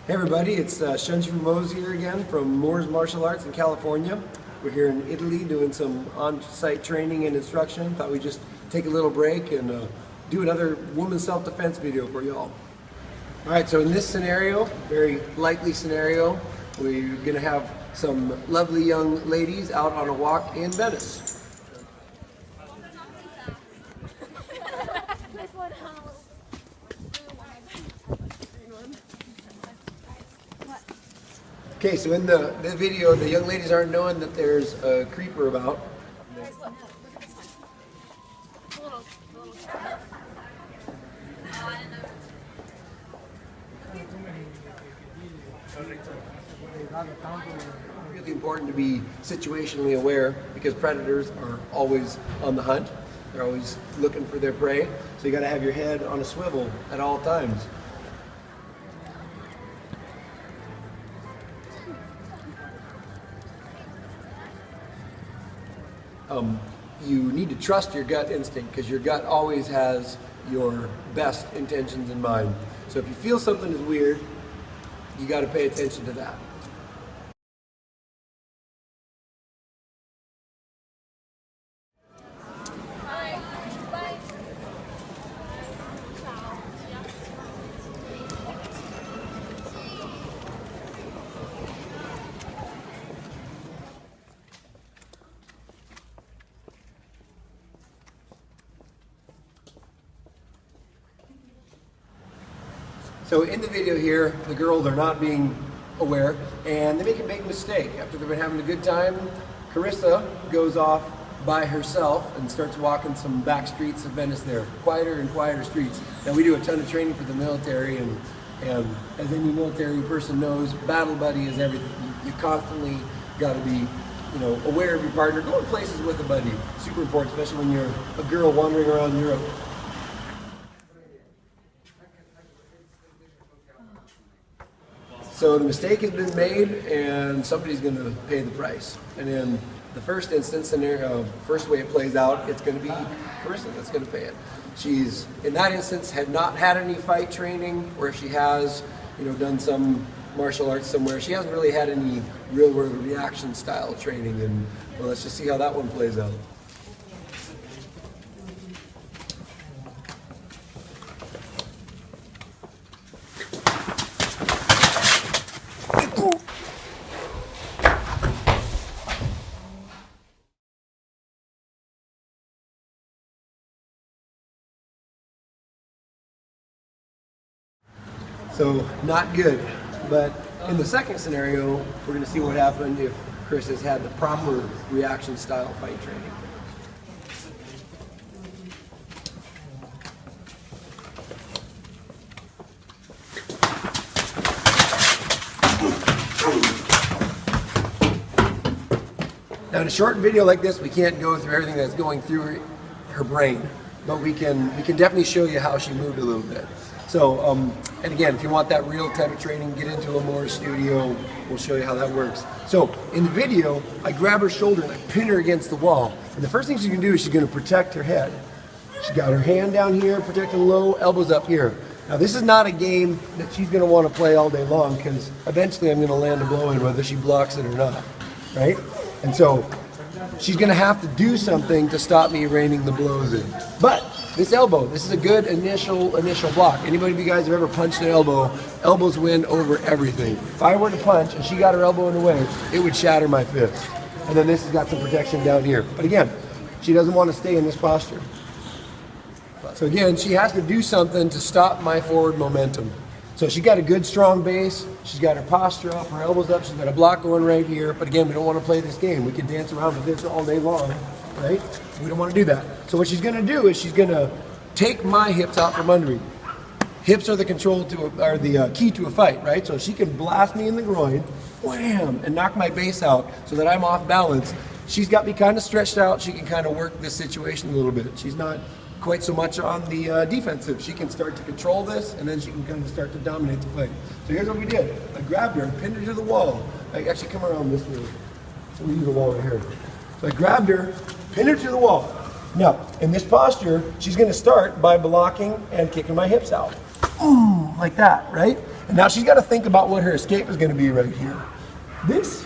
Hey everybody, it's Shunji Mo's here again from Moore's Martial Arts in California. We're here in Italy doing some on-site training and instruction. Thought we'd just take a little break and do another women's self-defense video for y'all. Alright, so in this scenario, very likely scenario, we're going to have some lovely young ladies out on a walk in Venice. Okay, so in the video, the young ladies aren't knowing that there's a creeper about. Really important to be situationally aware because predators are always on the hunt. They're always looking for their prey. So you got to have your head on a swivel at all times. You need to trust your gut instinct because your gut always has your best intentions in mind. So if you feel something is weird, you got to pay attention to that. So in the video here, the girls are not being aware and they make a big mistake. After they've been having a good time, Carissa goes off by herself and starts walking some back streets of Venice there. Quieter and quieter streets. Now we do a ton of training for the military and as any military person knows, battle buddy is everything. You constantly got to be aware of your partner. Going places with a buddy, super important, especially when you're a girl wandering around Europe. So the mistake has been made and somebody's going to pay the price. And in the first instance, first way it plays out, it's going to be Carissa that's going to pay it. She's, in that instance, had not had any fight training, or if she has, done some martial arts somewhere, she hasn't really had any real world reaction style training. And well, let's just see how that one plays out. So not good, but in the second scenario, we're going to see what happened if Chris has had the proper reaction style fight training. Now in a short video like this, we can't go through everything that's going through her brain, but we can definitely show you how she moved a little bit. So, and again, if you want that real type of training, get into a Moore's studio. We'll show you how that works. So, in the video, I grab her shoulder and I pin her against the wall. And the first thing she's going to do is she's going to protect her head. She's got her hand down here, protecting low, elbows up here. Now, this is not a game that she's going to want to play all day long because eventually I'm going to land a blow in whether she blocks it or not, right? And so, she's going to have to do something to stop me raining the blows in. But this elbow, this is a good initial block. Anybody of you guys have ever punched an elbow? Elbows win over everything. If I were to punch and she got her elbow in the way, it would shatter my fist. And then this has got some protection down here. But again, she doesn't want to stay in this posture. So again, she has to do something to stop my forward momentum. So she's got a good strong base, she's got her posture up, her elbows up, she's got a block going right here. But again, we don't want to play this game. We can dance around with this all day long, right? We don't want to do that. So what she's going to do is she's going to take my hips out from under me. Hips are the key to a fight, right? So she can blast me in the groin, wham, and knock my base out so that I'm off balance. She's got me kind of stretched out. She can kind of work this situation a little bit. She's not quite so much on the defensive. She can start to control this, and then she can kind of start to dominate the fight. So here's what we did. I grabbed her, pinned her to the wall. I actually come around this way. So we use the wall right here. So I grabbed her, pinned her to the wall. Now, in this posture, she's going to start by blocking and kicking my hips out. boom, like that, right? And now she's got to think about what her escape is going to be right here. This,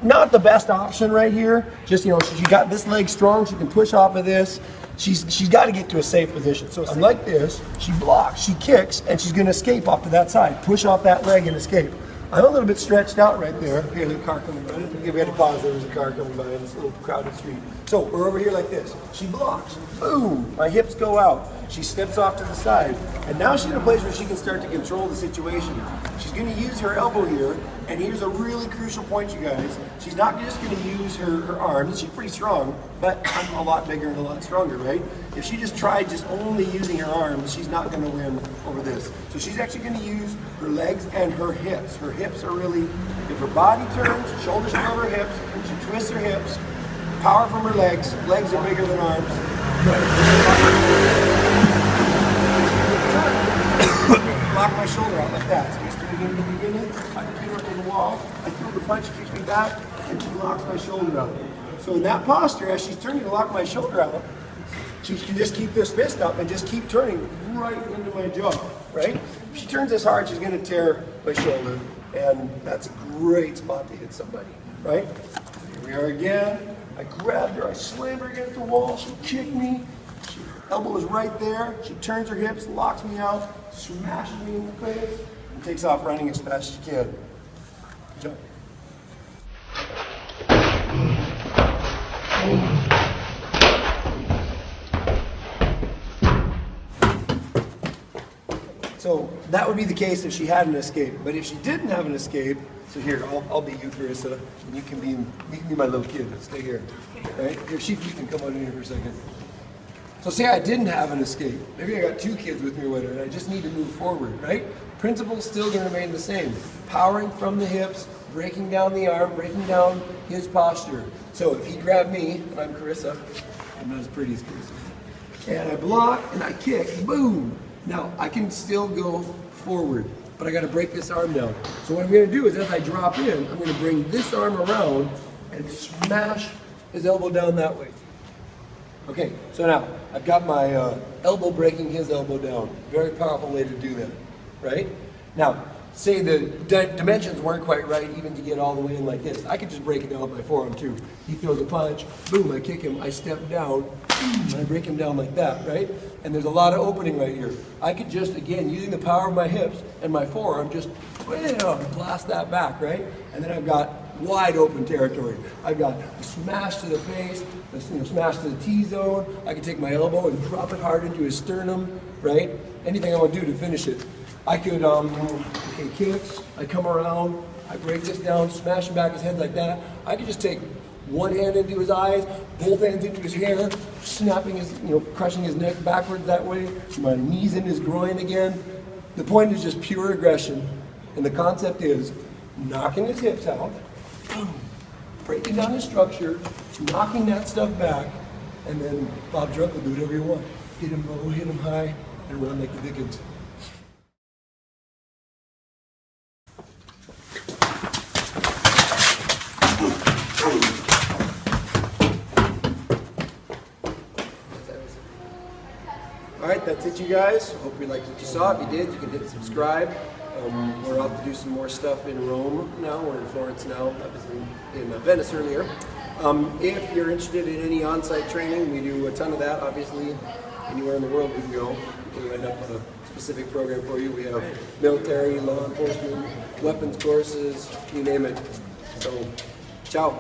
not the best option right here. Just, you know, she got this leg strong, she can push off of this. She's got to get to a safe position. So like this, she blocks, she kicks, and she's going to escape off to that side. Push off that leg and escape. I'm a little bit stretched out right there. Here, there's a car coming by. We had to pause. There was a car coming by in this little crowded street. So we're over here like this. She blocks. Boom. My hips go out. She steps off to the side. And now she's in a place where she can start to control the situation. She's going to use her elbow here. And here's a really crucial point, you guys. She's not just going to use her arms. She's pretty strong, but I'm a lot bigger and a lot stronger, right? If she just tried just only using her arms, she's not going to win over this. So she's actually going to use her legs and her hips. Her hips are really, if her body turns, shoulders go over her hips, she twists her hips, power from her legs. Legs are bigger than arms. Lock my shoulder out like that. So just in the beginning, I pin her to the wall, I throw the punch, she kicks me back, and she locks my shoulder out. So in that posture, as she's turning to lock my shoulder out, she can just keep this fist up and just keep turning right into my jaw, right? If she turns this hard, she's gonna tear my shoulder, and that's a great spot to hit somebody, right? Here we are again. I grabbed her, I slammed her against the wall, she kicked me, her elbow is right there, she turns her hips, locks me out, smashes me in the face, and takes off running as fast as she can. Good job. So that would be the case if she had an escape. But if she didn't have an escape, so here, I'll be you, Carissa, and you can be my little kid. Stay here, right? Here, you can come on in here for a second. So say I didn't have an escape. Maybe I got two kids with me or whatever, and I just need to move forward, right? Principle's still going to remain the same. Powering from the hips, breaking down the arm, breaking down his posture. So if he grabbed me, and I'm Carissa, I'm not as pretty as Carissa, and I block and I kick, boom. Now I can still go forward, but I got to break this arm down. So what I'm going to do is as I drop in, I'm going to bring this arm around and smash his elbow down that way. Okay, so now I've got my elbow breaking his elbow down. Very powerful way to do that, right? Now, say the dimensions weren't quite right even to get all the way in like this. I could just break it down with my forearm too. He throws a punch, boom, I kick him, I step down, boom, I break him down like that, right? And there's a lot of opening right here. I could just, again, using the power of my hips and my forearm, just blast that back, right? And then I've got wide open territory. I've got a smash to the face, a smash to the T-zone. I can take my elbow and drop it hard into his sternum, right? Anything I want to do to finish it. I could, okay, kicks, I come around, I break this down, smash him back his head like that. I could just take one hand into his eyes, both hands into his hair, snapping his, crushing his neck backwards that way, my knees in his groin again. The point is just pure aggression. And the concept is knocking his hips out, boom, breaking down his structure, knocking that stuff back, and then Bob Drunk will do whatever you want. Hit him low, hit him high, and run like the Dickens. All right, that's it, you guys. Hope you liked what you saw. If you did, you can hit subscribe. We're off to do some more stuff in Rome now. We're in Florence now. I was in Venice earlier. If you're interested in any on-site training, we do a ton of that. Obviously, anywhere in the world we can go. We can line up a specific program for you. We have military, law enforcement, weapons courses, you name it. So, ciao.